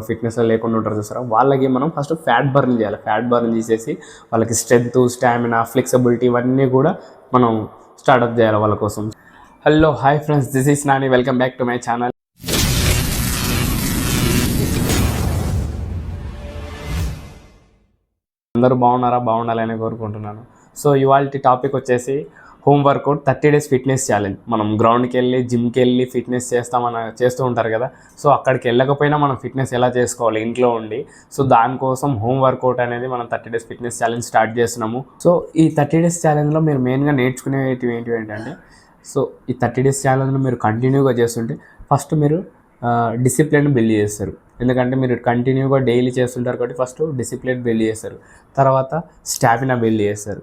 ఫిట్నెస్లో లేకుండా ఉంటారు చూస్తారా, వాళ్ళకి మనం ఫస్ట్ ఫ్యాట్ బర్న్ చేయాలి. ఫ్యాట్ బర్న్ చేసేసి వాళ్ళకి స్ట్రెంత్, స్టామినా, ఫ్లెక్సిబిలిటీ ఇవన్నీ కూడా మనం స్టార్ట్అప్ చేయాలి వాళ్ళ కోసం. Hello hi friends, this is Nani, welcome back to my channel. అందరూ బాగుండాలని కోరుకుంటున్నాను. సో ఇవాళ టాపిక్ వచ్చేసి home workout 30 days fitness challenge. మనం గ్రౌండ్కి వెళ్ళి జిమ్కి వెళ్ళి ఫిట్నెస్ చేస్తూ ఉంటారు కదా. సో అక్కడికి వెళ్ళకపోయినా మనం ఫిట్నెస్ ఎలా చేసుకోవాలి ఇంట్లో ఉండి. సో దానికోసం హోమ్ వర్కౌట్ అనేది మనం 30 days ఫిట్నెస్ ఛాలెంజ్ స్టార్ట్ చేస్తున్నాము. సో ఈ 30 days ఛాలెంజ్లో మీరు మెయిన్గా నేర్చుకునేవి ఏంటంటే, సో ఈ 30 days ఛాలెంజ్లో మీరు కంటిన్యూగా చేస్తుంటే ఫస్ట్ మీరు డిసిప్లిన్ బిల్డ్ చేస్తారు. ఎందుకంటే మీరు కంటిన్యూగా డైలీ చేస్తుంటారు కాబట్టి ఫస్ట్ డిసిప్లిన్ బిల్డ్ చేస్తారు, తర్వాత స్టామినా బిల్డ్ చేస్తారు,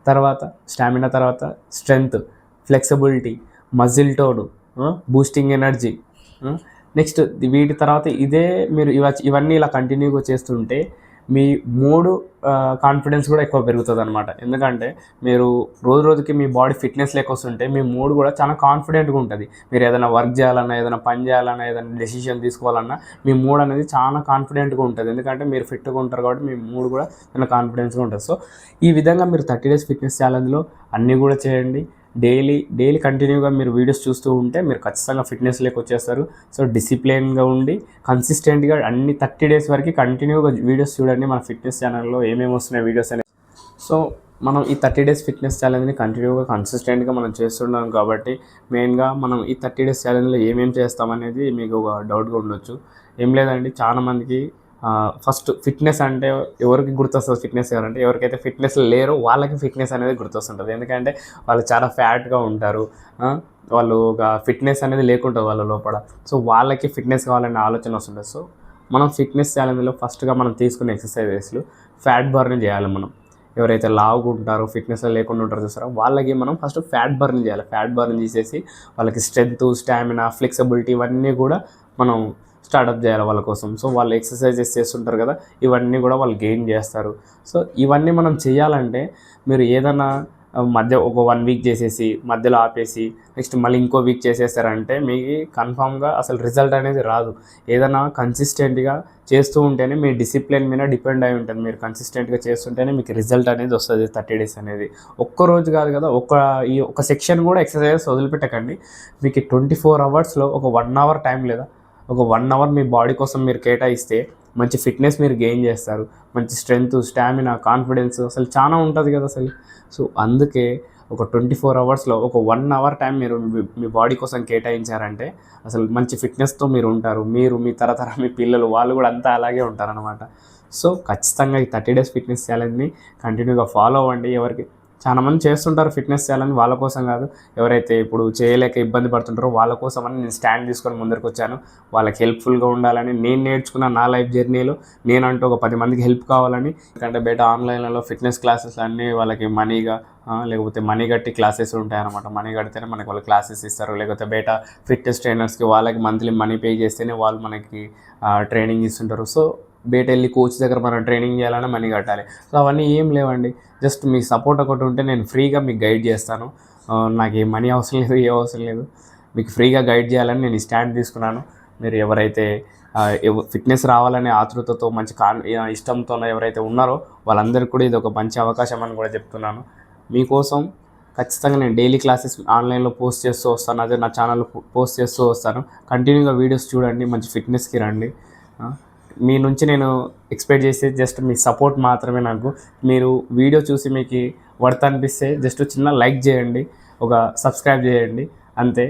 తర్వాత strength, flexibility, muscle tone, boosting energy. Next వీటి తర్వాత మీరు ఇవన్నీ ఇలా కంటిన్యూగా చేస్తుంటే మీ మూడు కాన్ఫిడెన్స్ కూడా ఎక్కువ పెరుగుతుంది అనమాట. ఎందుకంటే మీరు రోజుకి మీ బాడీ ఫిట్నెస్ వస్తుంటే మీ మూడు కూడా చాలా కాన్ఫిడెంట్గా ఉంటుంది. మీరు ఏదైనా వర్క్ చేయాలన్నా, ఏదైనా పని చేయాలన్నా, ఏదైనా డెసిషన్ తీసుకోవాలన్నా మీ మూడు అనేది చాలా కాన్ఫిడెంట్గా ఉంటుంది. ఎందుకంటే మీరు ఫిట్గా ఉంటారు కాబట్టి మీ మూడు కూడా చాలా కాన్ఫిడెన్స్గా ఉంటుంది. సో ఈ విధంగా మీరు 30 days ఫిట్నెస్ ఛాలెంజ్లో అన్నీ కూడా చేయండి. డైలీ కంటిన్యూగా మీరు వీడియోస్ చూస్తూ ఉంటే మీరు ఖచ్చితంగా ఫిట్నెస్లోకి వచ్చేస్తారు. సో డిసిప్లిన్గా ఉండి కన్సిస్టెంట్గా అన్ని 30 days వరకు కంటిన్యూగా వీడియోస్ చూడండి. మన ఫిట్నెస్ ఛానల్లో ఏమేమి వస్తున్నాయి వీడియోస్ అనేవి. సో మనం ఈ 30 days ఫిట్నెస్ ఛాలెంజ్ని కంటిన్యూగా కన్సిస్టెంట్గా మనం చేస్తున్నాం కాబట్టి మెయిన్గా మనం ఈ 30 days ఛాలెంజ్లో ఏమేమి చేస్తామనేది మీకు ఒక డౌట్గా ఉండొచ్చు. ఏం లేదండి, చాలామందికి ఫస్ట్ ఫిట్నెస్ అంటే ఎవరికి గుర్తొస్తుంది? ఫిట్నెస్ ఎవరంటే ఎవరికైతే ఫిట్నెస్ లేరో వాళ్ళకి ఫిట్నెస్ అనేది గుర్తొస్తుంటుంది. ఎందుకంటే వాళ్ళు చాలా ఫ్యాట్గా ఉంటారు, వాళ్ళు ఒక ఫిట్నెస్ అనేది లేకుంటుంది వాళ్ళ లోపల. సో వాళ్ళకి ఫిట్నెస్ కావాలనే ఆలోచన వస్తుంటుంది. సో మనం ఫిట్నెస్ ఛాలెంజ్లో ఫస్ట్గా మనం తీసుకునే ఎక్సర్సైజెస్లు ఫ్యాట్ బర్న్ చేయాలి. మనం ఎవరైతే లావుగా ఉంటారో ఫిట్నెస్లో లేకుండా ఉంటారో చూస్తారో వాళ్ళకి మనం ఫస్ట్ ఫ్యాట్ బర్న్ చేయాలి. ఫ్యాట్ బర్న్ చేసేసి వాళ్ళకి స్ట్రెంత్, స్టామినా, ఫ్లెక్సిబిలిటీ ఇవన్నీ కూడా మనం స్టార్ట్అప్ చేయాలి వాళ్ళ కోసం. సో వాళ్ళు ఎక్సర్సైజెస్ చేస్తుంటారు కదా, ఇవన్నీ కూడా వాళ్ళు గెయిన్ చేస్తారు. సో ఇవన్నీ మనం చేయాలంటే మీరు ఏదైనా మధ్య ఒక 1 week చేసేసి మధ్యలో ఆపేసి నెక్స్ట్ మళ్ళీ ఇంకో వీక్ చేసేస్తారంటే మీకు కన్ఫామ్గా అసలు రిజల్ట్ అనేది రాదు. ఏదైనా కన్సిస్టెంట్గా చేస్తూ ఉంటేనే మీ డిసిప్లిన్ మీద డిపెండ్ అయి ఉంటుంది. మీరు కన్సిస్టెంట్గా చేస్తుంటేనే మీకు రిజల్ట్ అనేది వస్తుంది. 30 days అనేది ఒక్కరోజు కాదు కదా. ఈ ఒక సెక్షన్ కూడా ఎక్సర్సైజెస్ వదిలిపెట్టకండి. మీకు 24 hours ఒక 1 hour టైం లేదా ఒక 1 hour మీ బాడీ కోసం మీరు కేటాయిస్తే మంచి ఫిట్నెస్ మీరు గెయిన్ చేస్తారు. మంచి స్ట్రెంగ్త్, స్టామినా, కాన్ఫిడెన్స్ అసలు చాలా ఉంటుంది కదా అసలు. సో అందుకే ఒక 24 hours ఒక 1 hour టైం మీరు మీ బాడీ కోసం కేటాయించారంటే అసలు మంచి ఫిట్నెస్తో మీరు ఉంటారు. మీరు మీ మీ పిల్లలు వాళ్ళు కూడా అంతా అలాగే ఉంటారనమాట. సో ఖచ్చితంగా ఈ 30 days ఫిట్నెస్ ఛాలెంజ్ని కంటిన్యూగా ఫాలో అవ్వండి. చాలామంది చేస్తుంటారు ఫిట్నెస్ ఛాలెంజ్, వాళ్ళ కోసం కాదు. ఎవరైతే ఇప్పుడు చేయలేక ఇబ్బంది పడుతుంటారో వాళ్ళ కోసం అని నేను స్టాండ్ తీసుకొని ముందరికి వచ్చాను. వాళ్ళకి హెల్ప్ఫుల్గా ఉండాలని నేను నేర్చుకున్న నా లైఫ్ జర్నీలో నేనంటూ ఒక 10 మందికి హెల్ప్ కావాలని. ఎందుకంటే బయట ఆన్లైన్లలో ఫిట్నెస్ క్లాసెస్ అన్నీ వాళ్ళకి మనీగా లేకపోతే మనీ కట్టి క్లాసెస్ ఉంటాయన్నమాట. మనీ కడితేనే మనకి వాళ్ళు క్లాసెస్ ఇస్తారు. లేకపోతే బయట ఫిట్నెస్ ట్రైనర్స్కి వాళ్ళకి మంత్లీ మనీ పే చేస్తేనే వాళ్ళు మనకి ట్రైనింగ్ ఇస్తుంటారు. సో బయట వెళ్ళి కోచ్ దగ్గర మనం ట్రైనింగ్ చేయాలన్నా మనీ కట్టాలి. సో అవన్నీ ఏం లేవండి. జస్ట్ మీ సపోర్ట్ ఒకటి ఉంటే నేను ఫ్రీగా మీకు గైడ్ చేస్తాను. నాకు ఏ మనీ అవసరం లేదు, ఏ అవసరం లేదు. మీకు ఫ్రీగా గైడ్ చేయాలని నేను ఈ స్టాండ్ తీసుకున్నాను. మీరు ఎవరైతే ఫిట్నెస్ రావాలనే ఆతృతతో మంచి ఇష్టంతో ఎవరైతే ఉన్నారో వాళ్ళందరికీ కూడా ఇది ఒక మంచి అవకాశం అని కూడా చెప్తున్నాను. మీకోసం ఖచ్చితంగా నేను డైలీ క్లాసెస్ ఆన్లైన్లో పోస్ట్ చేస్తూ వస్తాను. అదే నా ఛానల్లో పోస్ట్ చేస్తూ వస్తాను. కంటిన్యూగా వీడియోస్ చూడండి, మంచి ఫిట్నెస్కి రండి. మీ నుంచి నేను ఎక్స్పెక్ట్ చేసే జస్ట్ మీ సపోర్ట్ మాత్రమే. నాకు మీరు వీడియో చూసి మీకు వర్త్ అనిపిస్తే జస్ట్ చిన్న లైక్ చేయండి, ఒక సబ్స్క్రైబ్ చేయండి అంతే.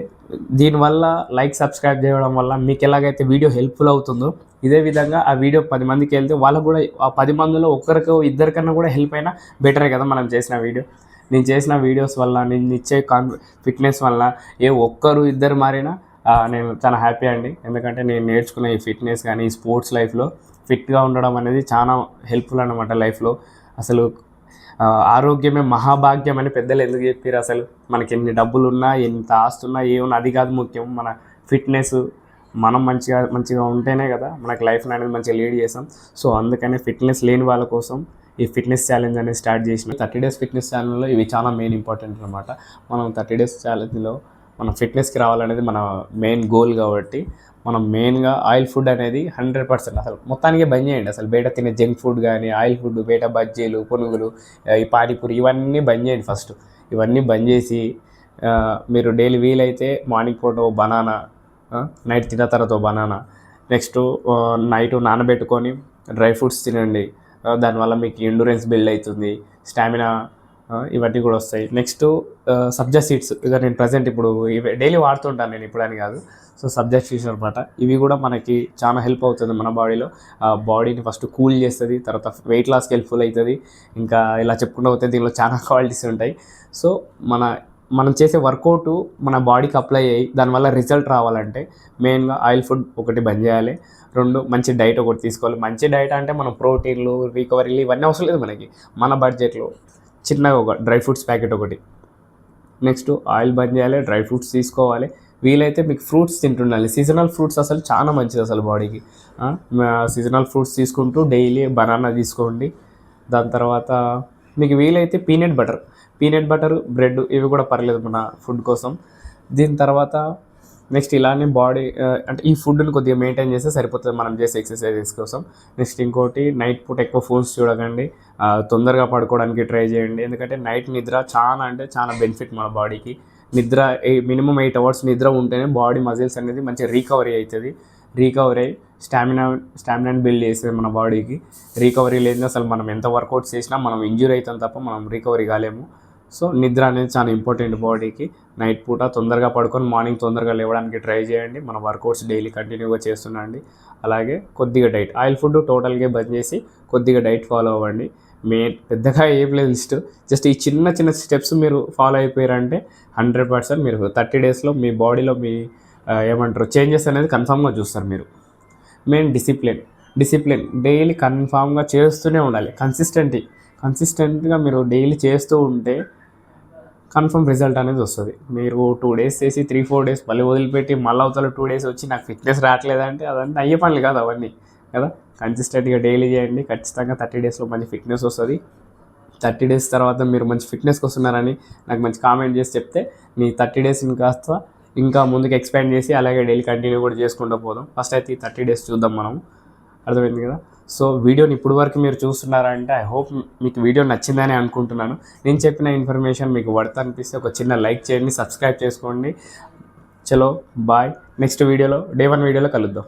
దీనివల్ల లైక్, సబ్స్క్రైబ్ చేయడం వల్ల మీకు ఎలాగైతే వీడియో హెల్ప్ఫుల్ అవుతుందో ఇదే విధంగా ఆ వీడియో 10 మందికి వెళ్తే వాళ్ళకు కూడా ఆ 10 మందిలో ఒకరికో ఇద్దరికన్నా కూడా హెల్ప్ అయినా బెటరే కదా మనం చేసిన వీడియో. నేను చేసిన వీడియోస్ వల్ల నేను ఇచ్చే ఫిట్నెస్ వల్ల ఒక్కరు ఇద్దరు మారినా నేను చాలా హ్యాపీ అండి. ఎందుకంటే నేను నేర్చుకున్న ఈ ఫిట్నెస్ కానీ ఈ స్పోర్ట్స్ లైఫ్లో ఫిట్గా ఉండడం అనేది చాలా హెల్ప్ఫుల్ అన్నమాట లైఫ్లో. అసలు ఆరోగ్యమే మహాభాగ్యం అని పెద్దలు ఎందుకు చెప్పారు? అసలు మనకి ఎన్ని డబ్బులు ఉన్నా, ఎంత ఆస్తున్నా, ఏమున్నా అది కాదు ముఖ్యం. మన ఫిట్నెస్ మనం మంచిగా ఉంటేనే కదా మనకి లైఫ్ అనేది మంచిగా లీడ్ చేస్తాం. సో అందుకనే ఫిట్నెస్ లేని వాళ్ళ కోసం ఈ ఫిట్నెస్ ఛాలెంజ్ అనేది స్టార్ట్ చేసిన. 30 days ఫిట్నెస్ ఛాలెంజ్లో ఇవి చాలా మెయిన్ ఇంపార్టెంట్ అనమాట. మనం 30 days ఛాలెంజ్లో మనం ఫిట్నెస్కి రావాలనేది మన మెయిన్ గోల్ కాబట్టి మనం మెయిన్గా ఆయిల్ ఫుడ్ అనేది 100% అసలు మొత్తానికి బంద్ చేయండి. అసలు బయట తినే జంక్ ఫుడ్ కానీ ఆయిల్ ఫుడ్, బయట బజ్జీలు, పునుగులు, ఈ పానీపూరి ఇవన్నీ బంద్ చేయండి ఫస్ట్. ఇవన్నీ బంద్ చేసి మీరు డైలీ వీలైతే మార్నింగ్ పూట బనానా, నైట్ తిన్న తర్వాత బనానా, నెక్స్ట్ నైట్ నానబెట్టుకొని డ్రై ఫ్రూట్స్ తినండి. దానివల్ల మీకు ఎండ్యూరెన్స్ బిల్డ్ అవుతుంది, స్టామినా ఇవన్నీ కూడా వస్తాయి. నెక్స్ట్ సబ్జా సీడ్స్, ఇక నేను ప్రజెంట్ ఇప్పుడు ఇవి డైలీ వాడుతుంటాను, నేను ఇప్పుడు అని కాదు. సో సబ్జా సీడ్స్ అనమాట, ఇవి కూడా మనకి చాలా హెల్ప్ అవుతుంది మన బాడీలో. బాడీని ఫస్ట్ కూల్ చేస్తుంది, తర్వాత వెయిట్ లాస్కి హెల్ప్ఫుల్ అవుతుంది. ఇంకా ఇలా చెప్పుకుంటూ పోతే దీనిలో చాలా క్వాలిటీస్ ఉంటాయి. సో మనం చేసే వర్కౌట్ మన బాడీకి అప్లై అయ్యి దానివల్ల రిజల్ట్ రావాలంటే మెయిన్గా ఆయిల్ ఫుడ్ ఒకటి బంద్ చేయాలి. 2 మంచి డైట్ ఒకటి తీసుకోవాలి. మంచి డైట్ అంటే మనం ప్రోటీన్లు, రికవరీలు ఇవన్నీ అవసరం లేదు మనకి. మన బడ్జెట్లో చిన్నగా ఒక డ్రై ఫ్రూట్స్ ప్యాకెట్ ఒకటి, నెక్స్ట్ ఆయిల్ బంద్ చేయాలి, డ్రై ఫ్రూట్స్ తీసుకోవాలి. వీలైతే మీకు ఫ్రూట్స్ తింటుండాలి. సీజనల్ ఫ్రూట్స్ అసలు చాలా మంచిది అసలు బాడీకి. సీజనల్ ఫ్రూట్స్ తీసుకుంటూ డైలీ బనానా తీసుకోండి. దాని తర్వాత మీకు వీలైతే పీనట్ బటర్, బ్రెడ్ ఇవి కూడా పర్లేదు మన ఫుడ్ కోసం. దీని తర్వాత నెక్స్ట్ ఇలానే బాడీ అంటే ఈ ఫుడ్ని కొద్దిగా మెయింటైన్ చేస్తే సరిపోతుంది మనం చేసే ఎక్సర్సైజెస్ కోసం. నెక్స్ట్ ఇంకోటి, నైట్ పూట ఎక్కువ ఫోన్స్ చూడకండి, తొందరగా పడుకోవడానికి ట్రై చేయండి. ఎందుకంటే నైట్ నిద్ర చాలా అంటే చాలా బెనిఫిట్ మన బాడీకి. నిద్ర మినిమం 8 hours నిద్ర ఉంటేనే బాడీ మజిల్స్ అనేది మంచిగా రికవరీ అవుతుంది. రికవరీ అయ్యి స్టామినాని బిల్డ్ చేస్తుంది మన బాడీకి. రికవరీ లేని అసలు మనం ఎంత వర్కౌట్స్ చేసినా మనం ఇంజ్యూర్ అవుతాం తప్ప మనం రికవరీ కాలేము. సో నిద్ర అనేది చాలా ఇంపార్టెంట్ బాడీకి. నైట్ పూట తొందరగా పడుకొని మార్నింగ్ తొందరగా లేవడానికి ట్రై చేయండి. మన వర్కౌట్స్ డైలీ కంటిన్యూగా చేస్తుండండి. అలాగే కొద్దిగా డైట్, ఆయిల్ ఫుడ్ టోటల్గా బంద్ చేసి కొద్దిగా డైట్ ఫాలో అవ్వండి. పెద్దగా ఏం లేదు లిస్ట్, జస్ట్ ఈ చిన్న స్టెప్స్ మీరు ఫాలో అయిపోయారంటే 100% మీరు 30 daysలో మీ బాడీలో మీ ఏమంటారు చేంజెస్ అనేది కన్ఫామ్గా చూస్తారు మీరు. మెయిన్ డిసిప్లిన్ డైలీ కన్ఫామ్గా చేస్తూనే ఉండాలి. కన్సిస్టెంట్గా మీరు డైలీ చేస్తూ ఉంటే కన్ఫర్మ్ రిజల్ట్ అనేది వస్తుంది. మీరు 2 days చేసి 3-4 days మళ్ళీ వదిలిపెట్టి మళ్ళీ అవతల 2 days వచ్చి నాకు ఫిట్నెస్ రావట్లేదంటే అదంతా అయ్యే పనులు కాదు అవన్నీ కదా. కన్సిస్టెంట్గా డైలీ చేయండి, ఖచ్చితంగా 30 daysలో మంచి ఫిట్నెస్ వస్తుంది. 30 days తర్వాత మీరు మంచి ఫిట్నెస్కి వస్తున్నారని నాకు మంచి కామెంట్ చేసి చెప్తే మీ 30 days ఇంకా ముందుకు ఎక్స్పాండ్ చేసి అలాగే డైలీ కంటిన్యూ కూడా చేసుకుంటూ పోదాం. ఫస్ట్ అయితే ఈ 30 days చూద్దాం మనం, అర్థమైంది కదా. సో వీడియోని ఇప్పుడు వరకు మీరు చూస్తున్నారంటే ఐ హోప్ మీకు వీడియో నచ్చిందని అనుకుంటున్నాను. నేను చెప్పిన ఇన్ఫర్మేషన్ మీకు వర్త్ అనిపిస్తే ఒక చిన్న లైక్ చేయండి, సబ్స్క్రైబ్ చేసుకోండి. చలో బాయ్, నెక్స్ట్ వీడియోలో డే 1 వీడియోలో కలుద్దాం.